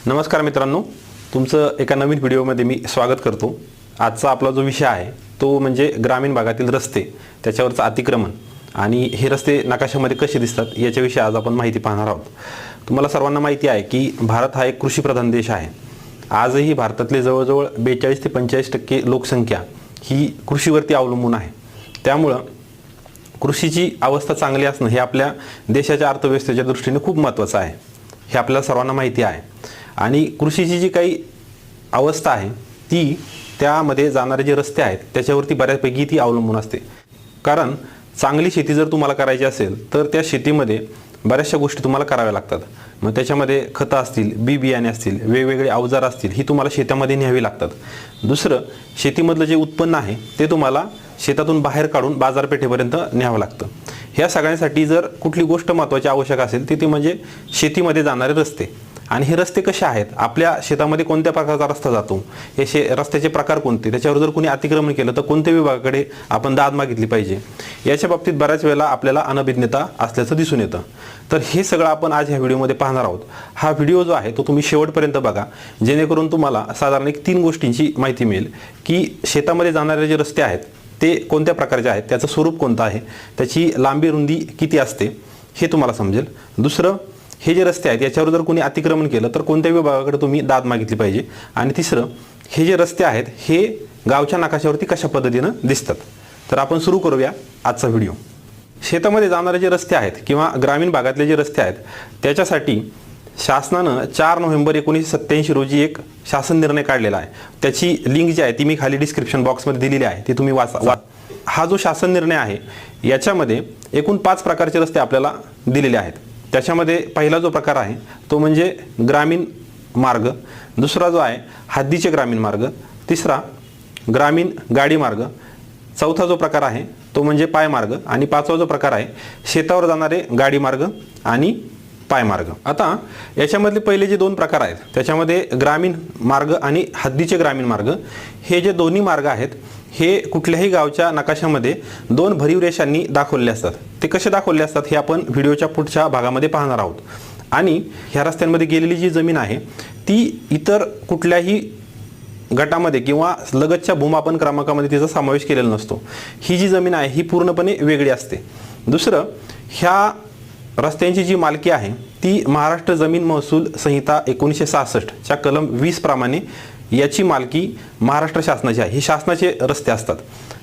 नमस्कार मित्रांनो, तुमचं एका नवीन व्हिडिओमध्ये मी स्वागत करतो। आजचा आपला जो विषय आहे तो म्हणजे ग्रामीण भागातील रस्ते, त्याच्यावरचं अतिक्रमण आणि हे रस्ते नकाशामध्ये कसे दिसतात याच्याविषयी आज आपण माहिती पाहणार आहोत। तुम्हाला सर्वांना माहिती आहे की भारत हा एक कृषीप्रधान देश आहे। आजही भारतातले जवळजवळ 42 ते 45% लोकसंख्या ही कृषीवरती अवलंबून आहे। त्यामुळे कृषीची अवस्था चांगली असणं हे आपल्या देशाच्या अर्थव्यवस्थेच्या दृष्टीने खूप महत्त्वाचं आहे, हे आपल्याला सर्वांना माहिती आहे। आणि कृषीची जी काही अवस्था आहे ती त्यामध्ये जाणारे जे रस्ते आहेत त्याच्यावरती बऱ्यापैकी ती अवलंबून असते। कारण चांगली शेती जर तुम्हाला करायची असेल तर त्या शेतीमध्ये बऱ्याचशा गोष्टी तुम्हाला कराव्या लागतात। मग त्याच्यामध्ये खतं असतील, बी बियाणे असतील, वेगवेगळे अवजार असतील, ही तुम्हाला शेतामध्ये न्यावी लागतात। दुसरं, शेतीमधलं जे उत्पन्न आहे ते तुम्हाला शेतातून बाहेर काढून बाजारपेठेपर्यंत न्यावं लागतं। ह्या सगळ्यांसाठी जर कुठली गोष्ट महत्त्वाची आवश्यक असेल ती म्हणजे शेतीमध्ये जाणारे रस्ते। आणि हे रस्ते कसे आहेत, आपल्या शेतामध्ये कोणत्या प्रकारचा रस्ता जातो, हे रस्त्याचे प्रकार कोणते, त्याच्यावर जर कोणी अतिक्रमण केलं तर कोणत्या विभागाकडे आपण दाद मागितली पाहिजे, याच्या बाबतीत बऱ्याच वेळेला आपल्याला अनभिज्ञता असल्याचं दिसून येतं। तर हे सगळं आपण आज ह्या व्हिडिओमध्ये पाहणार आहोत। हा व्हिडिओ जो आहे तो तुम्ही शेवटपर्यंत बघा, जेणेकरून तुम्हाला साधारण 3 गोष्टींची माहिती मिळेल की शेतामध्ये जाणारे जे रस्ते आहेत ते कोणत्या प्रकारचे आहेत, त्याचं स्वरूप कोणतं आहे, त्याची लांबी रुंदी किती असते हे तुम्हाला समजेल। दुसरं, हे जे रस्ते आहेत याच्यावर जर कोणी अतिक्रमण केलं तर कोणत्या विभागाकडे तुम्ही दाद मागितली पाहिजे। आणि तिसरं, हे जे रस्ते आहेत हे गावच्या नकाशावरती कशा पद्धतीनं दिसतात। तर आपण सुरू करूया आजचा व्हिडिओ। शेतामध्ये जाणारे जे रस्ते आहेत किंवा ग्रामीण भागातले जे रस्ते आहेत त्याच्यासाठी शासनानं 4 नोव्हेंबर 1987 रोजी एक शासन निर्णय काढलेला आहे। त्याची लिंक जी आहे ती मी खाली डिस्क्रिप्शन बॉक्समध्ये दिलेली आहे, ती तुम्ही वाचा। हा जो शासन निर्णय आहे याच्यामध्ये एकूण 5 प्रकारचे रस्ते आपल्याला दिलेले आहेत। त्याच्यामध्ये पहिला जो प्रकार आहे तो म्हणजे ग्रामीण मार्ग, दुसरा जो आहे हद्दीचे ग्रामीण मार्ग, तिसरा ग्रामीण गाडी मार्ग, चौथा जो प्रकार आहे तो म्हणजे पायमार्ग आणि पाचवा जो प्रकार आहे शेतावर जाणारे गाडी मार्ग आणि पायमार्ग। आता याच्यामधले पहिले जे 2 प्रकार आहेत त्याच्यामध्ये ग्रामीण मार्ग आणि हद्दीचे ग्रामीण मार्ग, हे जे दोन्ही मार्ग आहेत हे कुठल्याही गावच्या नकाशामध्ये 2 भरीव रेषांनी दाखवलेले असतात। ते कसे दाखवलेले असतात हे आपण व्हिडिओच्या पुढच्या भागामध्ये पाहणार आहोत। आणि ह्या रस्त्यांमध्ये गेलेली जी जमीन आहे ती इतर कुठल्याही गटामध्ये किंवा लगतच्या भूमापन क्रमांकामध्ये तिचा समावेश केलेला नसतो। ही जी जमीन आहे ही पूर्णपणे वेगळी असते। दुसरं, ह्या रस्त्यांची जी मालकी आहे ती महाराष्ट्र जमीन महसूल संहिता 1966 च्या कलम 20 प्रमाणे याची मालकी महाराष्ट्र शासनाची आहे। हे शासनाचे रस्ते असतात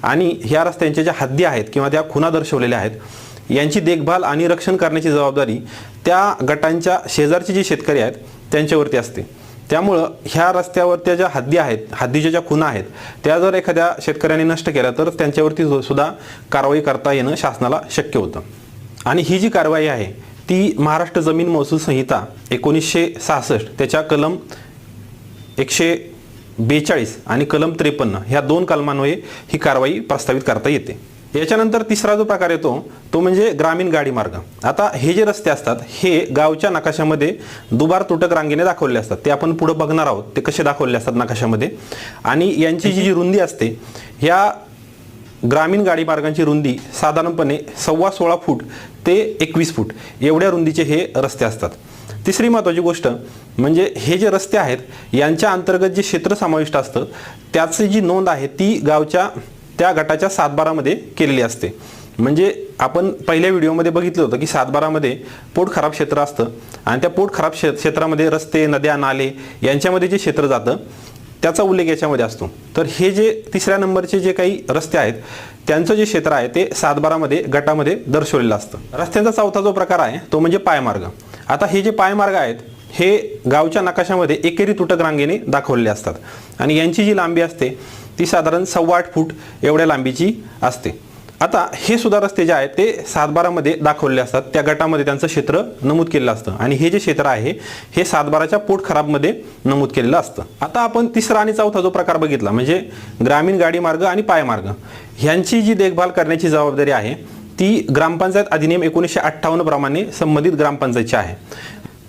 आणि ह्या रस्त्यांच्या ज्या हद्दी आहेत किंवा त्या खुणा दर्शवलेल्या आहेत यांची देखभाल आणि रक्षण करण्याची जबाबदारी त्या गटांच्या शेजारचे जे शेतकरी आहेत त्यांच्यावरती असते। त्यामुळं ह्या रस्त्यावरच्या ज्या हद्दी आहेत, हद्दीच्या ज्या खुणा आहेत त्या जर एखाद्या शेतकऱ्याने नष्ट केल्या तर त्यांच्यावरती सुद्धा कारवाई करता येणं शासनाला शक्य होतं। आणि ही जी कारवाई आहे ती महाराष्ट्र जमीन महसूल संहिता 1966 त्याच्या कलम 142 आणि कलम 53 ह्या 2 कलमांमुळे ही कारवाई प्रस्तावित करता येते। याच्यानंतर तिसरा जो प्रकार येतो तो म्हणजे ग्रामीण गाडी मार्ग। आता हे जे रस्ते असतात हे गावच्या नकाशामध्ये दुबार तुटक रांगेने दाखवलेले असतात, ते आपण पुढे बघणार आहोत ते कसे दाखवलेले असतात नकाशामध्ये। आणि यांची जी रुंदी असते, ह्या ग्रामीण गाडी मार्गांची रुंदी साधारणपणे 16.25 फूट ते 21 फूट एवढ्या रुंदीचे हे रस्ते असतात। तिसरी महत्त्वाची गोष्ट म्हणजे हे जे रस्ते आहेत यांच्या अंतर्गत जे क्षेत्र समाविष्ट असतं त्याची जी नोंद आहे ती गावच्या त्या गटाच्या 7/12 केलेली असते। म्हणजे आपण पहिल्या व्हिडिओमध्ये बघितलं होतं की 7/12 पोट खराब क्षेत्र असतं आणि त्या पोट खराब क्षेत्रामध्ये रस्ते, नद्या, नाले यांच्यामध्ये जे क्षेत्र जातं त्याचा उल्लेख याच्यामध्ये असतो। तर हे जे 3ऱ्या नंबरचे जे काही रस्ते आहेत त्यांचं जे क्षेत्र आहे ते 7/12 गटामध्ये दर्शवलेलं असतं। रस्त्यांचा चौथा जो प्रकार आहे तो म्हणजे पायमार्ग। आता हे जे पायमार्ग आहेत हे गावच्या नकाशामध्ये एकेरी तुटक रांगेने दाखवलेले असतात आणि यांची जी लांबी असते ती साधारण 8.25 फूट एवढ्या लांबीची असते। आता हे सुद्धा रस्ते जे आहेत ते 7/12 दाखवलेले असतात, त्या गटामध्ये त्यांचं क्षेत्र नमूद केलेलं असतं आणि हे जे क्षेत्र आहे हे 7/12च्या पोट खराबमध्ये नमूद केलेलं असतं। आता आपण तिसरा आणि चौथा जो प्रकार बघितला म्हणजे ग्रामीण गाडी मार्ग आणि पायमार्ग, ह्यांची जी देखभाल करण्याची जबाबदारी आहे ती ग्रामपंचायत अधिनियम 1958 प्रमाणे संबंधित ग्रामपंचायतची आहे।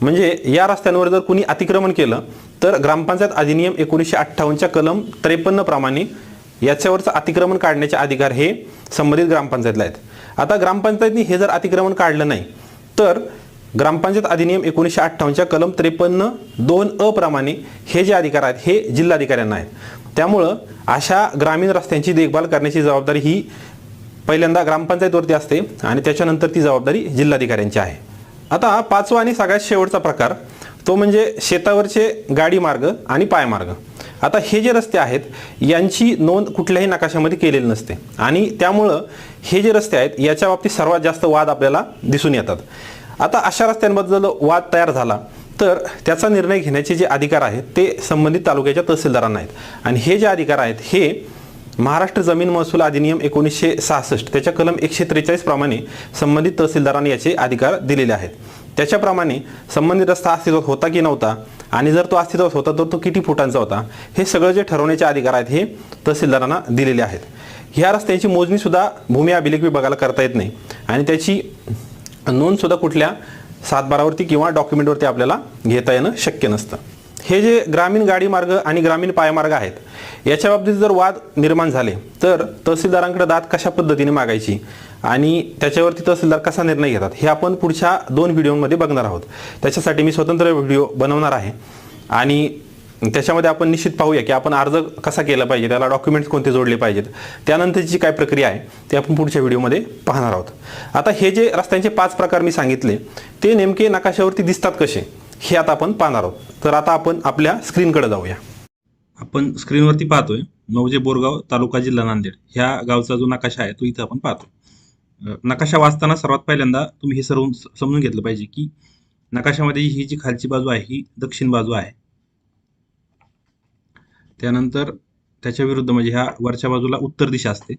म्हणजे या रस्त्यांवर जर कोणी अतिक्रमण केलं तर ग्रामपंचायत अधिनियम 1958 च्या कलम 53 प्रमाणे याच्यावरचं अतिक्रमण काढण्याचे अधिकार हे संबंधित ग्रामपंचायतला आहेत। आता ग्रामपंचायतनी हे जर अतिक्रमण काढलं नाही तर ग्रामपंचायत अधिनियम 1958च्या कलम 53(2) प्रमाणे हे जे अधिकार आहेत हे जिल्हाधिकाऱ्यांना आहेत. त्यामुळं अशा ग्रामीण रस्त्यांची देखभाल करण्याची जबाबदारी ही पहिल्यांदा ग्रामपंचायतवरती असते आणि त्याच्यानंतर ती जबाबदारी जिल्हाधिकाऱ्यांची आहे. आता पाचवा आणि सगळ्यात शेवटचा प्रकार तो म्हणजे शेतावरचे गाडी मार्ग आणि पायमार्ग. आता हे जे रस्ते आहेत यांची नोंद कुठल्याही नकाशामध्ये केलेली नसते आणि त्यामुळं हे जे रस्ते आहेत याच्या बाबतीत सर्वात जास्त वाद आपल्याला दिसून येतात. आता अशा रस्त्यांबद्दल वाद तयार झाला तर त्याचा निर्णय घेण्याचे जे अधिकार आहेत ते संबंधित तालुक्याच्या तहसीलदारांना आहेत आणि हे जे अधिकार आहेत हे महाराष्ट्र जमीन महसूल अधिनियम 1966 त्याच्या कलम 143 प्रमाणे संबंधित तहसीलदारांनी याचे अधिकार दिलेले आहेत. त्याच्याप्रमाणे संबंधित रस्ता अस्तित्वात होता की नव्हता आणि जर तो अस्तित्वात होता तर तो किती फुटांचा होता हे सगळं जे ठरवण्याचे अधिकार आहेत हे तहसीलदारांना दिलेले आहेत. ह्या रस्त्यांची मोजणी सुद्धा भूमी अभिलेख विभागाला करता येत नाही आणि त्याची नोंद सुद्धा कुठल्या सातबारावरती किंवा डॉक्युमेंटवरती आपल्याला घेता येणं शक्य नसतं. हे जे ग्रामीण गाडी मार्ग आणि ग्रामीण पायमार्ग आहेत याच्या बाबतीत जर वाद निर्माण झाले तर तहसीलदारांकडे दाद कशा पद्धतीने मागायची आणि त्याच्यावरती तहसीलदार कसा निर्णय घेतात हे आपण पुढच्या 2 व्हिडिओमध्ये बघणार आहोत. त्याच्यासाठी मी स्वतंत्र व्हिडिओ बनवणार आहे आणि त्याच्यामध्ये आपण निश्चित पाहूया की आपण अर्ज कसा केला पाहिजे, त्याला डॉक्युमेंट्स कोणते जोडले पाहिजेत, त्यानंतरची काय प्रक्रिया आहे ते आपण पुढच्या व्हिडिओमध्ये पाहणार आहोत. आता हे जे रस्त्यांचे 5 प्रकार मी सांगितले ते नेमके नकाशावरती दिसतात कसे हे आता आपण पाहणार आहोत. तर आता आपण आपल्या स्क्रीनकडे जाऊया. आपण स्क्रीनवरती पाहतोय मौजे बोरगाव तालुका जिल्हा नांदेड ह्या गावचा जो नकाशा आहे तो इथं आपण पाहतो. नकाशा वाचताना सर्वात पहिल्यांदा तुम्ही हे सर्व समजून घेतलं पाहिजे की नकाशामध्ये ही जी खालची बाजू आहे ही दक्षिण बाजू आहे. त्यानंतर त्याच्या विरुद्ध म्हणजे ह्या वरच्या बाजूला उत्तर दिशा असते.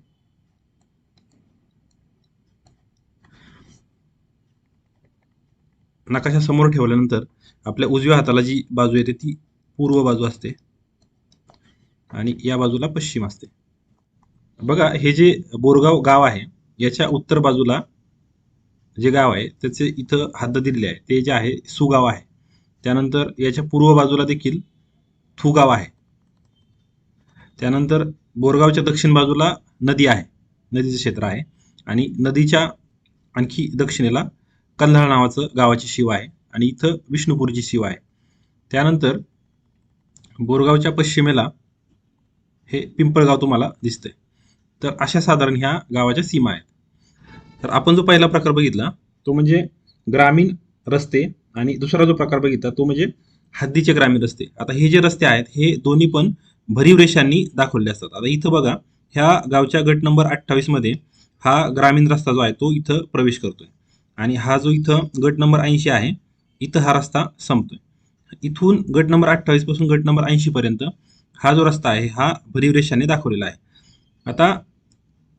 नकाशा समोर ठेवल्यानंतर आपल्या उजव्या हाताला जी बाजू येते ती पूर्व बाजू असते आणि या बाजूला पश्चिम असते. बघा हे जे बोरगाव गाव आहे याच्या उत्तर बाजूला जे गाव आहे त्याचे इथं हद्द दिलेले आहे ते जे आहे सुगाव आहे. त्यानंतर याच्या पूर्व बाजूला देखील थुगाव आहे. त्यानंतर बोरगावच्या दक्षिण बाजूला नदी आहे, नदीचं क्षेत्र आहे आणि नदीच्या आणखी दक्षिणेला कंधाळ नावाचं गावाची शिव आहे आणि इथं विष्णुपूरची शिव आहे. त्यानंतर बोरगावच्या पश्चिमेला हे पिंपळगाव तुम्हाला दिसतंय. तर अशा साधारण ह्या गावाच्या सीमा आहेत. तर आपण जो पहिला प्रकार बघितला तो म्हणजे ग्रामीण रस्ते आणि दुसरा जो प्रकार बघितला तो म्हणजे हद्दीचे ग्रामीण रस्ते. आता हे जे रस्ते आहेत हे दोन्ही पण भरीव रेषांनी दाखवले असतात. आता इथं बघा ह्या गावच्या गट नंबर 28 मध्ये हा ग्रामीण रस्ता जो आहे तो इथं प्रवेश करतोय आणि हा जो इथं गट नंबर 80 आहे इथं हा रस्ता संपतोय. इथून गट नंबर 28 पासून गट नंबर 80 पर्यंत हा जो रस्ता आहे हा भरीव रेषांनी दाखवलेला आहे. आता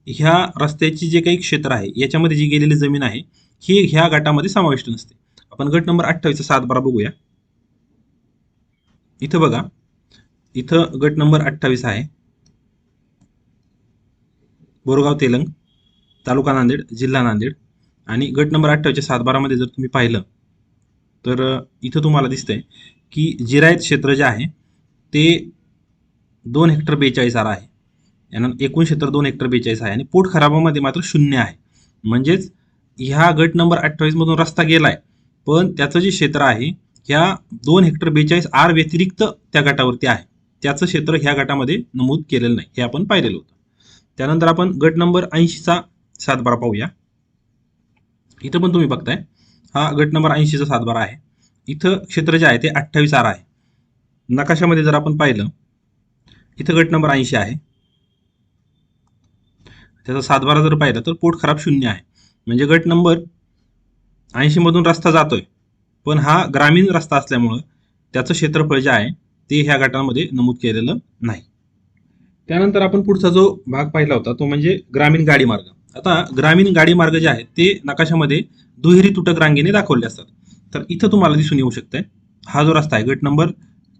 ह्या रस्त्याची जे काही क्षेत्र आहे याच्यामध्ये जी गेलेली जमीन आहे ही ह्या गटामध्ये समाविष्ट नसते. आपण गट नंबर 28चा 7/12 बघूया. इथं बघा इथं गट नंबर 28 आहे, बोरगाव तेलंग तालुका नांदेड जिल्हा नांदेड आणि गट नंबर 28च्या 7/12 मध्ये जर तुम्ही पाहिलं तर इथं तुम्हाला दिसतंय की जिरायत क्षेत्र जे आहे ते 2 हेक्टर 42 आरा आहे. यानंतर एकूण क्षेत्र 2 हेक्टर 42 आहे आणि पोट खराबामध्ये मात्र 0 आहे. म्हणजेच ह्या गट नंबर 28 मधून रस्ता गेलाय पण त्याचं जे क्षेत्र आहे ह्या 2 हेक्टर 42 आर व्यतिरिक्त त्या गटावरती आहे. त्याचं क्षेत्र ह्या गटामध्ये नमूद केलेलं नाही हे आपण पाहिलेलं होतं. त्यानंतर आपण गट नंबर 80चा 7/12 पाहूया. इथं पण तुम्ही बघताय हा गट नंबर 80चा 7/12 आहे. इथं क्षेत्र जे आहे ते 28 आर आहे. नकाशामध्ये जर आपण पाहिलं इथं गट नंबर 80 आहे, त्याचा 7/12 जर पाहिलं तर पोट खराब 0 आहे. म्हणजे गट नंबर 80 मधून रस्ता जातोय पण हा ग्रामीण रस्ता असल्यामुळं त्याचं क्षेत्रफळ जे आहे ते ह्या गटामध्ये नमूद केलेलं नाही. त्यानंतर आपण पुढचा जो भाग पाहिला होता तो म्हणजे ग्रामीण गाडी मार्ग. आता ग्रामीण गाडी मार्ग जे आहेत ते नकाशामध्ये दुहेरी तुटक रांगेने दाखवले असतात. तर इथं तुम्हाला दिसून येऊ शकतंय हा जो रस्ता आहे गट नंबर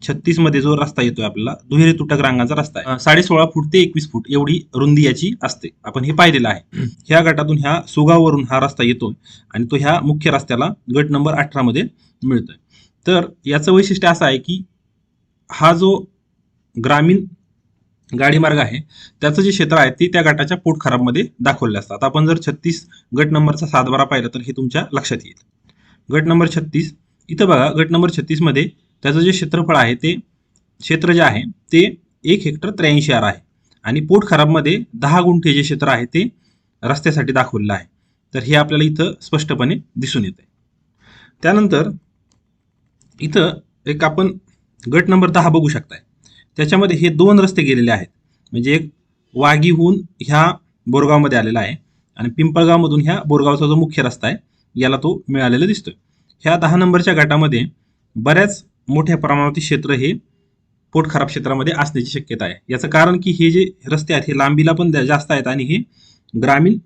36 मध्ये जो रस्ता येतोय आपल्याला दुहेरी तुटक रांगाचा रस्ता आहे. 16.5 फूट ते 21 फूट एवढी रुंदी याची असते. आपण हे पाहिलेलं आहे. ह्या गटातून ह्या सुगाववरून हा रस्ता येतोय आणि तो ह्या मुख्य रस्त्याला गट नंबर 18 मध्ये मिळतोय. तर याचं वैशिष्ट्य असं आहे की हा जो ग्रामीण गाडी मार्ग आहे त्याचं जे क्षेत्र आहे ते त्या गटाच्या पोट खराबमध्ये दाखवले असतात. आपण जर 36 गट नंबरचा 7/12 पाहिलं तर हे तुमच्या लक्षात येईल. गट नंबर 36 इथं बघा, गट नंबर 36 मध्ये त्याचं जे क्षेत्रफळ आहे ते क्षेत्र जे आहे ते 1 हेक्टर 83 आर आहे आणि पोट खराबमध्ये 10 गुंठे जे क्षेत्र आहे ते रस्त्यासाठी दाखवलेलं आहे. तर हे आपल्याला इथं स्पष्टपणे दिसून येते. त्यानंतर इथं एक आपण गट नंबर 10 बघू शकताय. त्याच्यामध्ये हे 2 रस्ते गेलेले आहेत. म्हणजे एक वाघीहून ह्या बोरगावमध्ये आलेला आहे आणि पिंपळगावमधून ह्या बोरगावचा जो मुख्य रस्ता आहे याला तो मिळालेला दिसतोय. ह्या 10 नंबरच्या गटामध्ये बऱ्याच मोठ्या प्रमाणावरती क्षेत्र हे पोट खराब क्षेत्रामध्ये असण्याची शक्यता आहे. याचं कारण की हे जे रस्ते आहेत हे लांबीला पण जास्त आहेत आणि हे ग्रामीण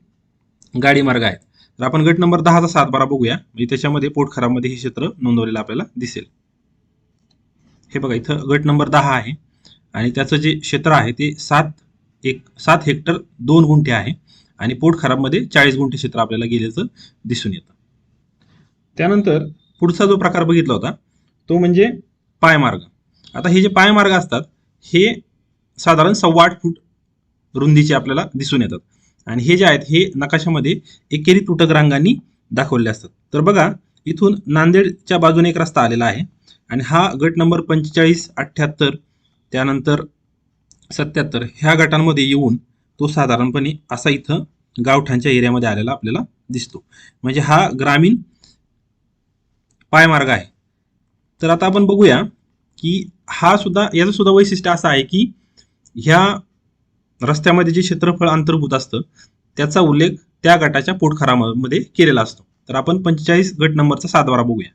गाडी मार्ग आहेत. तर आपण गट नंबर 10चा 7-12 बघूया. म्हणजे त्याच्यामध्ये पोट खराबमध्ये हे क्षेत्र नोंदवलेलं आपल्याला दिसेल. हे बघा, इथं गट नंबर 10 आहे आणि त्याचं जे क्षेत्र आहे ते 7 हेक्टर 2 गुंठे आहे आणि पोट खराबमध्ये 40 गुंठे क्षेत्र आपल्याला गेल्याचं दिसून येतं. त्यानंतर पुढचा जो प्रकार बघितला होता तो म्हणजे पायमार्ग. आता हे जे पायमार्ग असतात हे साधारण 8.25 फूट रुंदीचे आपल्याला दिसून येतात आणि हे जे आहेत हे नकाशामध्ये एकेरी तुटक रांगांनी दाखवलेले असतात. तर बघा, इथून नांदेडच्या बाजूने एक रस्ता आलेला आहे आणि हा गट नंबर 45, 78 त्यानंतर 77 ह्या गटांमध्ये येऊन तो साधारणपणे असा इथं गावठाणच्या एरियामध्ये आलेला आपल्याला दिसतो. म्हणजे हा ग्रामीण पायमार्ग आहे. तर आता आपण बघूया की याचं सुद्धा वैशिष्ट्य असं आहे की ह्या रस्त्यामध्ये जे क्षेत्रफळ अंतर्भूत असतं त्याचा उल्लेख त्या गटाच्या पोटखरामध्ये केलेला असतो. तर आपण 45 गट नंबरचा 7-12 बघूया.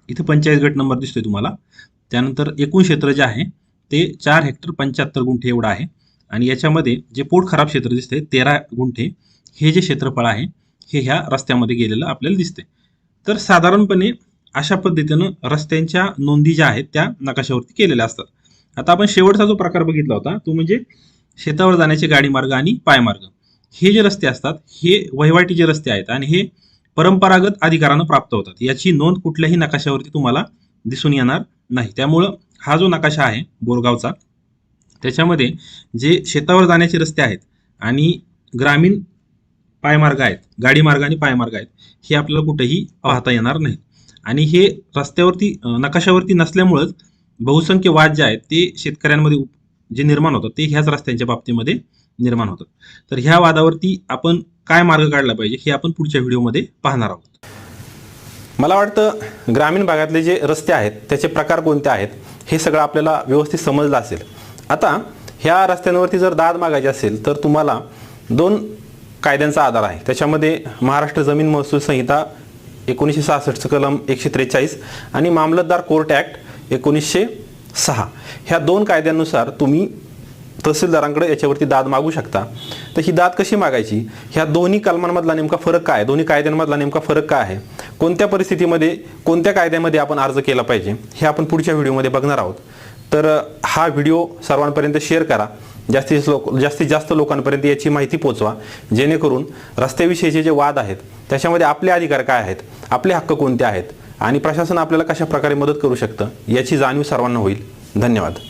इथं 45 गट नंबर दिसतोय तुम्हाला. त्यानंतर एकूण क्षेत्र जे आहे ते 4 हेक्टर 75 गुंठे एवढं आहे आणि याच्यामध्ये जे पोट खराब क्षेत्र दिसते 13 गुंठे हे जे क्षेत्रफळ आहे हे ह्या रस्त्यामध्ये गेलेलं आपल्याला दिसते. तर साधारणपणे अशा पद्धतीनं रस्त्यांच्या नोंदी ज्या आहेत त्या नकाशावरती केलेल्या असतात. आता आपण शेवटचा जो प्रकार बघितला होता तो म्हणजे शेतावर जाण्याचे गाडी मार्ग आणि पायमार्ग. हे जे रस्ते असतात हे वहिवाटी जे रस्ते आहेत आणि हे परंपरागत अधिकारानं प्राप्त होतात. याची नोंद कुठल्याही नकाशावरती तुम्हाला दिसून येणार नाही. त्यामुळं हा जो नकाशा आहे बोरगावचा त्याच्यामध्ये जे शेतावर जाण्याचे रस्ते आहेत आणि ग्रामीण पायमार्ग आहेत, गाडी मार्ग आणि पायमार्ग आहेत हे आपल्याला कुठेही पाहता येणार नाही. आणि हे रस्त्यावरती नकाशावरती नसल्यामुळंच बहुसंख्य वाद जे आहेत ते शेतकऱ्यांमध्ये जे निर्माण होतात ते ह्याच रस्त्यांच्या बाबतीमध्ये निर्माण होतात. तर ह्या वादावरती आपण काय मार्ग काढला पाहिजे हे आपण पुढच्या व्हिडिओमध्ये पाहणार आहोत. मला वाटतं ग्रामीण भागातले जे रस्ते आहेत त्याचे प्रकार कोणते आहेत हे सगळं आपल्याला व्यवस्थित समजलं असेल. आता ह्या रस्त्यांवरती जर दाद मागायची असेल तर तुम्हाला 2 कायद्यांचा आधार आहे. त्याच्यामध्ये महाराष्ट्र जमीन महसूल संहिता 1966 कलम 143 आणि मामलतदार कोर्ट ॲक्ट 1906 ह्या 2 कायद्यांनुसार तुम्ही तहसीलदारांकडे याच्यावरती दाद मागू शकता. तर ही दाद कशी मागायची, ह्या दोन्ही कलमांमधला नेमका फरक काय, दोन्ही कायद्यांमधला नेमका फरक काय आहे, कोणत्या परिस्थितीमध्ये कोणत्या कायद्यामध्ये आपण अर्ज केला पाहिजे हे आपण पुढच्या व्हिडिओमध्ये बघणार आहोत. तर हा व्हिडिओ सर्वांपर्यंत शेअर करा. जास्तीत जास्त लोकांपर्यंत याची माहिती पोचवा जेणेकरून रस्त्याविषयीचे जे वाद आहेत त्याच्यामध्ये आपले अधिकार काय आहेत, आपले हक्क कोणते आहेत आणि प्रशासन आपल्याला कशा प्रकारे मदत करू शकतं याची जाणीव सर्वांना होईल. धन्यवाद.